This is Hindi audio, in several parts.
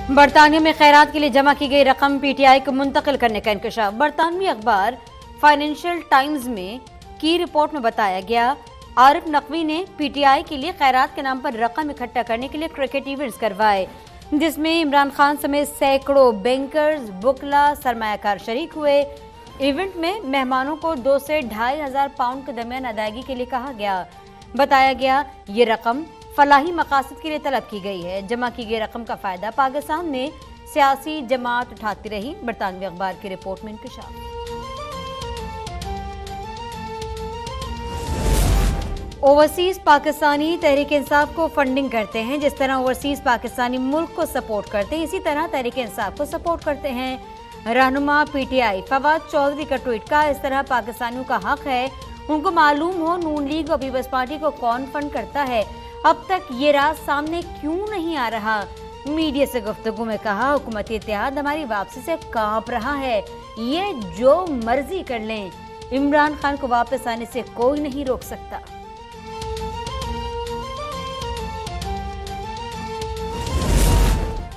बरतानिया में खैरात के लिए जमा की गई रकम पीटीआई को मुंतकिल करने का इंकशाफ। बरतानवी अखबार फाइनेंशियल टाइम्स में की रिपोर्ट में बताया गया, आरिफ नकवी ने पीटीआई के लिए खैरात के नाम पर रकम इकट्ठा करने के लिए क्रिकेट इवेंट्स करवाए, जिसमें इमरान खान समेत सैकड़ों बैंकर्स, बुकला, सरमायाकार शरीक हुए। इवेंट में मेहमानों को 2 से 2,500 पाउंड के दरमियान अदायगी के लिए कहा गया। बताया गया ये रकम फलाही मकासद के लिए तलब की गई है। जमा की गई रकम का फायदा पाकिस्तान में सियासी जमात उठाती रही। बरतानवी अखबार की रिपोर्ट में इंकशाफ। ओवरसीज पाकिस्तानी तहरीक इंसाफ को फंडिंग करते हैं। जिस तरह ओवरसीज पाकिस्तानी मुल्क को सपोर्ट करते हैं, इसी तरह तहरीक इंसाफ को सपोर्ट करते हैं। रहनुमा पीटीआई फवाद चौधरी का ट्वीट का इस तरह पाकिस्तानियों का हक है, उनको मालूम हो नून लीग और पीपल्स पार्टी को कौन फंड करता है। अब तक ये राज सामने क्यों नहीं आ रहा। मीडिया से गुफ्तगू में कहा, हुकूमती इत्तेहाद हमारी वापसी से कांप रहा है, ये जो मर्जी कर लें, इमरान खान को वापस आने से कोई नहीं रोक सकता।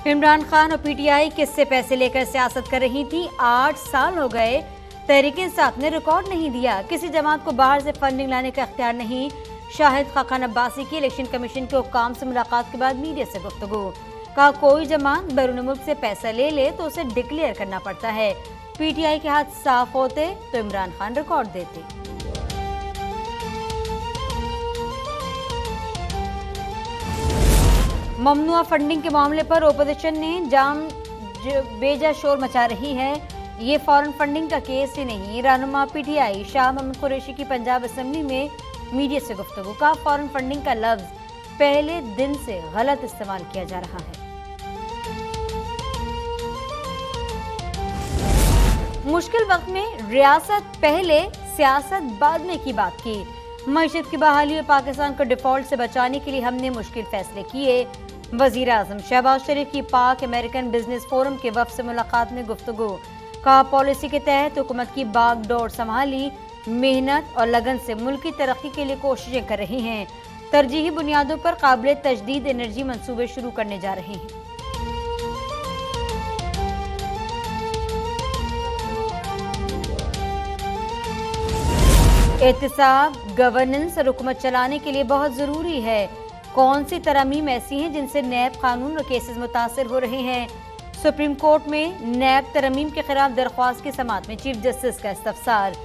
इमरान खान और पीटीआई किससे पैसे लेकर सियासत कर रही थी। 8 साल हो गए, तहरीक इंसाफ ने रिकॉर्ड नहीं दिया। किसी जमात को बाहर से फंडिंग लाने का इख्तियार नहीं। शाहिद खाकान अब्बासी की इलेक्शन कमीशन के हुक्काम से मुलाकात के बाद मीडिया से गुफ्तगू, कहा कोई जमात बैरून मुल्क से पैसा ले ले तो उसे डिक्लेयर करना पड़ता है। पीटीआई के हाथ साफ होते तो इमरान खान रिकॉर्ड देते। ममनुआ फंडिंग के मामले पर ओपोजिशन ने बेजा शोर मचा रही है। ये फॉरेन फंडिंग का केस ही नहीं। रहनुमा पीटीआई शाह मोहम्मद कुरैशी की पंजाब असेंबली में मीडिया से गुफ्तगू, का फॉरेन फंडिंग का लफ्ज पहले दिन से गलत इस्तेमाल किया जा रहा है। मुश्किल वक्त में रियासत पहले सियासत बाद में की बात की। मईशत की बहाली और पाकिस्तान को डिफॉल्ट से बचाने के लिए हमने मुश्किल फैसले किए। वजीर आजम शहबाज शरीफ की पाक अमेरिकन बिजनेस फोरम के वफ्द से मुलाकात में गुफ्तगू, कहा पॉलिसी के तहत हुकूमत की बागडोर संभाली, मेहनत और लगन से मुल्क की तरक्की के लिए कोशिशें कर रही हैं। तरजीही बुनियादों पर काबिल तजदीद एनर्जी मंसूबे शुरू करने जा रहे हैं। एहतिसाब, गवर्नेंस और हुकूमत चलाने के लिए बहुत जरूरी है। कौन सी तरमीम ऐसी हैं जिनसे नैब कानून और केसेस मुतासर हो रहे हैं। सुप्रीम कोर्ट में नैब तरमीम के खिलाफ दरख्वास्त की समाअत में चीफ जस्टिस का इस्तफसार।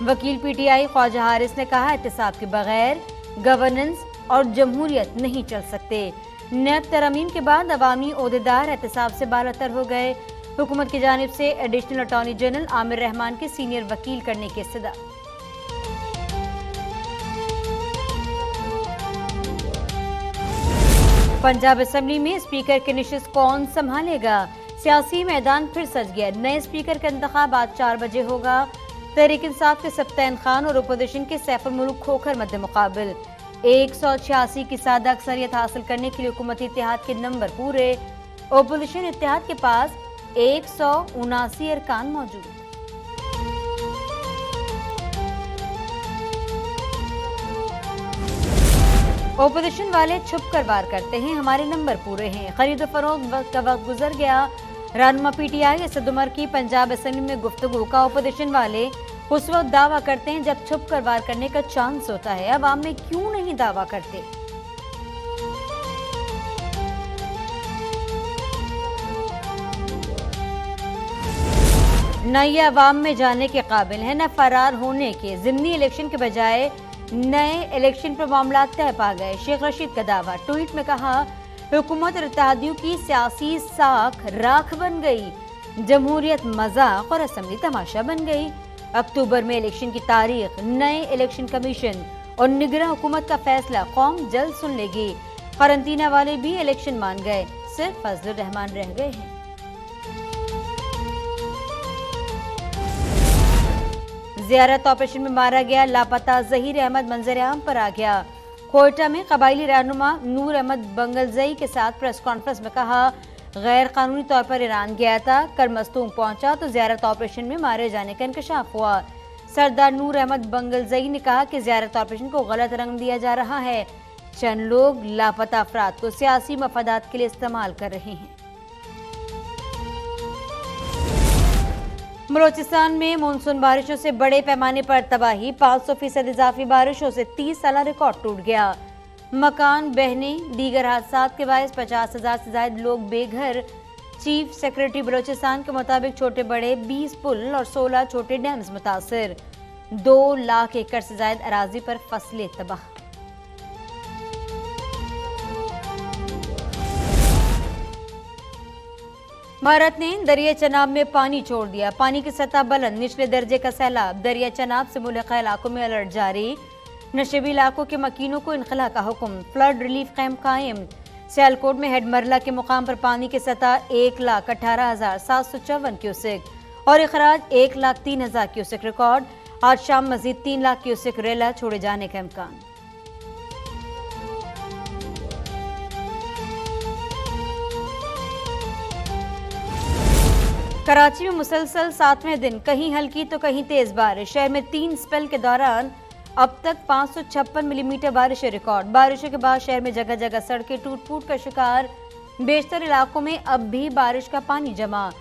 वकील पीटीआई ख्वाजा हारिस ने कहा एहतिसाब के बगैर गवर्नेंस और जमहूरियत नहीं चल सकते। नैब तरमीम के बाद अवामी ओहदेदार एहतिसाब से बालातर हो गए। हुकूमत की जानिब से additional attorney general Aamir Rahman के सीनियर वकील करने की इस्तदा। पंजाब असेंबली में स्पीकर की निशिस्त कौन संभालेगा। सियासी मैदान फिर सज गया। नए स्पीकर का इंतखाब आज 4 बजे होगा। तहरीक इंसाफ के सब्तैन खान और अपोजिशन के सैफुल मुल्क खोखर मद्दे मुकाबिल। 186 की सादा अक्सरियत हासिल करने के लिए हुकूमती इत्तेहाद के नंबर पूरे। अपोजिशन इत्तेहाद के पास 179 अरकान मौजूद। ओपोजिशन वाले छुप कर वार करते हैं, हमारे नंबर पूरे हैं। खरीद फरोख्त का वक्त गुजर गया। रहनुमा पीटीआई असद उमर की पंजाब असेंबली में गुफ्तगू, का ओपोजिशन वाले उस वक्त दावा करते हैं जब छुप कर वार करने का चांस होता है, अवाम में क्यों नहीं दावा करते। न ये अवाम में जाने के काबिल है, न फरार होने के। जिमनी इलेक्शन के बजाय नए इलेक्शन पर मामला तय पा गए। शेख रशीद का दावा। ट्वीट में कहा हुकूमत और इत्तेहादियों की सियासी साख राख बन गई, जमहूरियत मजाक और असेंबली तमाशा बन गई। अक्टूबर में इलेक्शन की तारीख, नए इलेक्शन कमीशन और निगरां हुकूमत का फैसला कौम जल्द सुन लेगी। करंटीना वाले भी इलेक्शन मान गए, सिर्फ फजलुर रहमान रह गए हैं। ज़ियारत ऑपरेशन में मारा गया लापता ज़हीर अहमद मंजर आम पर आ गया। कोयटा में कबायली रहनुमा नूर अहमद बंगलजई के साथ प्रेस कॉन्फ्रेंस में कहा गैर कानूनी तौर पर ईरान गया था, कर मस्तूम पहुंचा तो ज़ियारत ऑपरेशन में मारे जाने का इंकशाफ हुआ। सरदार नूर अहमद बंगलजई ने कहा कि ज़ियारत ऑपरेशन को गलत रंग दिया जा रहा है। चंद लोग लापता अफराद को सियासी मफादात के लिए इस्तेमाल कर रहे हैं। बलोचिस्तान में मानसून बारिशों से बड़े पैमाने पर तबाही, 500% इजाफी बारिशों से 30 साल रिकॉर्ड टूट गया। मकान बहने, दीगर हादसात के बायस 50,000 से ज्यादा लोग बेघर। चीफ सेक्रेटरी बलोचिस्तान के मुताबिक छोटे बड़े 20 पुल और 16 छोटे डैम्स मुतासिर। 2 लाख एकड़ से ज्यादा अराजी पर फसलें तबाह। भारत ने दरिया चनाब में पानी छोड़ दिया, पानी की सतह बुलंद, निचले दर्जे का सैलाब। दरिया चनाब से मुल्का इलाकों में अलर्ट जारी, नशेबी इलाकों के मकीनों को इनखला का हुक्म। फ्लड रिलीफ कैंप कायम। सियालकोट में हेड मरला के मुकाम पर पानी की सतह 1,18,754 क्यूसेक और अखराज 1,03,000 क्यूसेक रिकॉर्ड। आज शाम मजीद 3 लाख क्यूसेक रेला छोड़े जाने का इम्कान। कराची में मुसलसल 7वें दिन कहीं हल्की तो कहीं तेज बारिश। शहर में 3 स्पेल के दौरान अब तक 556 मिलीमीटर बारिश रिकॉर्ड। बारिशों के बाद शहर में जगह जगह सड़कें टूट फूट का शिकार। बेशतर इलाकों में अब भी बारिश का पानी जमा,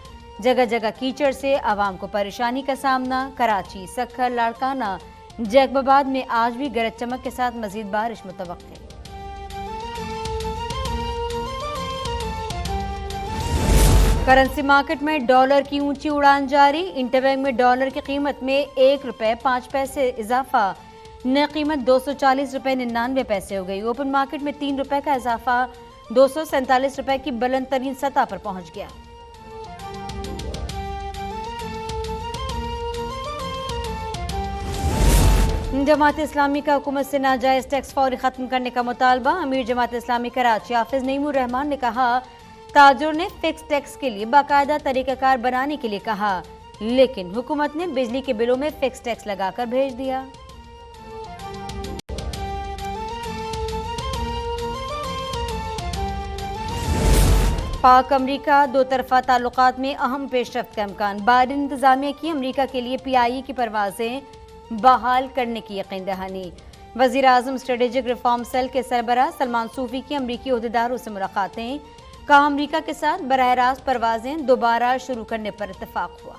जगह जगह कीचड़ से आवाम को परेशानी का सामना। कराची, सक्खर, लाड़काना, जैकबाबाद में आज भी गरज चमक के साथ मजीद बारिश मुतवक्के। करेंसी मार्केट में डॉलर की ऊंची उड़ान जारी। इंटरबैंक में डॉलर की कीमत में 1 रुपए 5 पैसे इजाफा, नई कीमत 240 रुपए 99 पैसे हो गई। ओपन मार्केट में 3 रुपए का इजाफा 247 रुपए की बुलंद तरीन सतह पर पहुंच गया। जमात इस्लामी का हुकूमत से नाजायज टैक्स फौरी खत्म करने का मुतालबा। अमीर जमात इस्लामी कराची हाफिज नईमुर रहमान ने कहा, ताजुर ने फिक्स टैक्स के लिए बाकायदा तरीकाकार बनाने के लिए कहा, लेकिन हुकूमत ने बिजली के बिलों में फिक्स टैक्स लगाकर भेज दिया। पाक अमरीका दो तरफा ताल्लुकात में अहम पेशरफ्त का इम्कान। बाइडेन इंतजामिया की अमरीका के लिए PIE की परवाजें बहाल करने की यकीन दहानी। वजीर आजम स्ट्रेटेजिक रिफॉर्म सेल के सरबराह सलमान सूफी की अमरीकी ओहदेदारों से मुलाकातें। कहा, अमरीका के साथ बराह रास्त परवाजें दोबारा शुरू करने पर इत्तेफाक हुआ।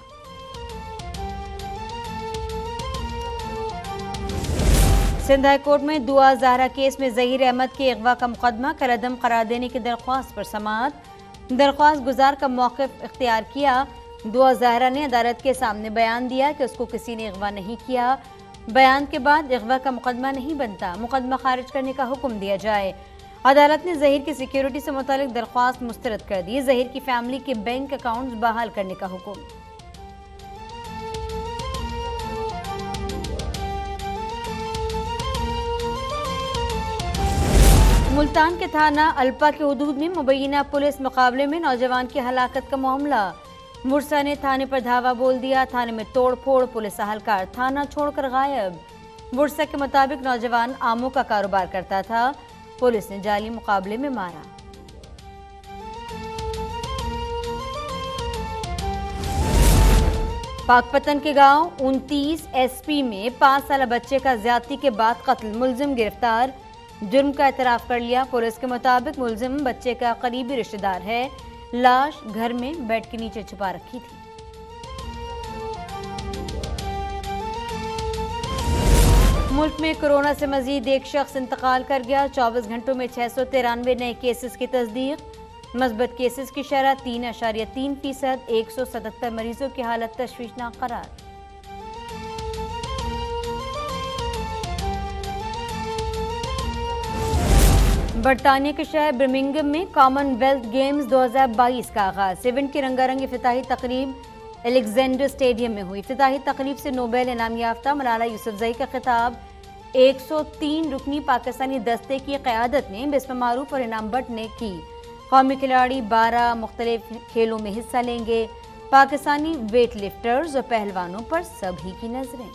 सिंध हाई कोर्ट में दुआ ज़हरा केस में ज़हीर अहमद के अगवा का मुकदमा करअदम करार देने की दरख्वास्त पर समाअत। दरख्वास्त गुजार का मौक़िफ़ इख्तियार किया। दुआ ज़हरा ने अदालत के सामने बयान दिया कि उसको किसी ने अगवा नहीं किया। बयान के बाद अगवा का मुकदमा नहीं बनता, मुकदमा खारिज करने का हुक्म दिया जाए। अदालत ने ज़हीर की सिक्योरिटी से मुतालिक दरख्वास्त मुस्तरद कर दी। ज़हीर की फैमिली के बैंक अकाउंट्स बहाल करने का हुक्म। मुल्तान के थाना अल्पा के हुदूद में मुबैना पुलिस मुकाबले में नौजवान की हलाकत का मामला। मुरसा ने थाने पर धावा बोल दिया, थाने में तोड़ फोड़, पुलिस अहलकार थाना छोड़कर गायब। मुरसा के मुताबिक नौजवान आमों का कारोबार करता था, पुलिस ने जाली मुकाबले में मारा। पाकपतन के गांव 29 SP में 5 साल बच्चे का ज्यादती के बाद कत्ल, मुलजिम गिरफ्तार। जुर्म का एतराफ कर लिया। पुलिस के मुताबिक मुलजिम बच्चे का करीबी रिश्तेदार है। लाश घर में बेड के नीचे छुपा रखी थी। मुल्क में कोरोना से मजीद एक शख्स इंतकाल कर गया। 24 घंटों में 693 नए केसेस की तस्दीक। मस्बत केसेस की शरह 3.3%। 177 मरीजों की हालत तशवीशनाक करार। बरतानिया के शहर बर्मिंघम में कॉमनवेल्थ गेम्स 2022 का आगाज। इवेंट की रंगारंग इफ्तिताही तकरीब एलेक्जेंडर स्टेडियम में हुई। इफ्तिताही तकरीब से नोबेल इनाम याफ्ता मलाला यूसुफजई का खिताब। 103 रुकनी पाकिस्तानी दस्ते की क़यादत ने बिस्म मारूफ और इनाम बंटने की। कौमी खिलाड़ी 12 मुख्तलिफ खेलों में हिस्सा लेंगे। पाकिस्तानी वेट लिफ्टर्स और पहलवानों पर सभी की नजरें।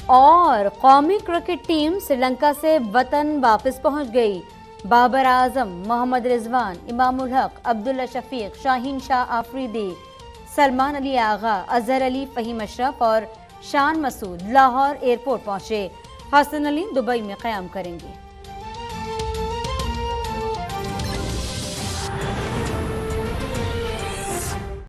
और कौमी क्रिकेट टीम श्रीलंका से वतन वापस पहुंच गई। बाबर आजम, मोहम्मद रिजवान, इमाम उल हक, अब्दुल्ला शफीक, शाहीन शाह आफरीदी, सलमान अली आगा, अजहर अली, फहीम अशरफ और शान मसूद लाहौर एयरपोर्ट पहुंचे। हसन अली दुबई में क़याम करेंगे।